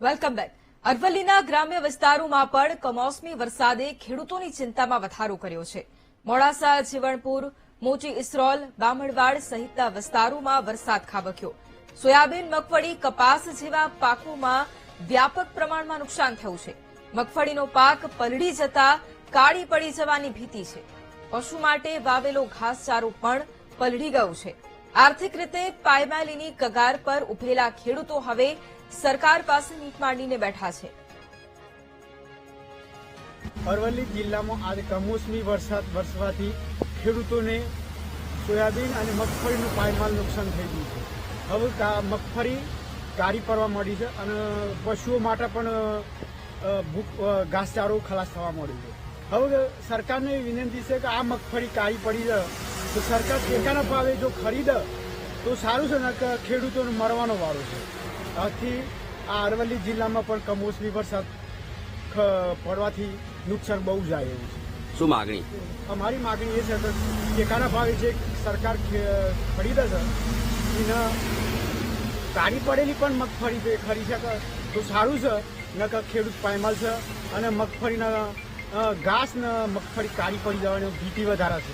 Welcome back. અરવલ્લીના ગ્રામ્ય વિસ્તારોમાં પણ કમોસમી વરસાદે ખેડૂતોની ચિંતામાં વધારો કર્યો છે. મોડાસા, જીવણપુર, મોટી ઇસરોલ, બામણવાડ સહિતના વિસ્તારોમાં વરસાદ ખાબક્યો. સોયાબીન, મગફળી, કપાસ જેવા પાકોમાં વ્યાપક પ્રમાણમાં નુકસાન થયું છે. મગફળીનો પાક પલળી જતા કાળી પડી જવાની ભીતિ છે. પશુ માટે વાવેલો ઘાસચારો પણ પલળી ગયો છે. આર્થિક રીતે પાયમાલીની કગાર પર ઉભેલા ખેડૂતો હવે સરકાર પાસે મીટ માંડીને બેઠા છે. અરવલ્લી જિલ્લામાં આજે કમોસમી વરસાદ વરસવાથી ખેડૂતોને સોયાબીન અને મગફળીનું પાયમાલ નુકસાન થઈ ગયું છે. હવે મગફળી કાળી પડવા માંડી છે અને પશુઓ માટે પણ ઘાસચારો ખલાસ થવા માંડ્યો છે. હવે સરકારને વિનંતી છે કે આ મગફળી કાળી પડી છે તો સરકાર ટેકાના ભાવે જો ખરીદે તો સારું છે ને કે ખેડૂતોને મરવાનો વારો છે. આથી આ અરવલ્લી જિલ્લામાં પણ કમોસમી વરસાદ પડવાથી નુકસાન બહુ જાય એવું છે. શું માગણી? અમારી માગણી એ છે કે ટેકાના ભાવે જે સરકાર ખરીદે છે એને કાળી પડેલી પણ મગફળી ખરીદી શકે તો સારું છે, ન કે ખેડૂત પાયમાલ છે અને મગફળીના ઘાસ ને મગફળી કાળી પડી જવાની ભીતિ વધારે છે.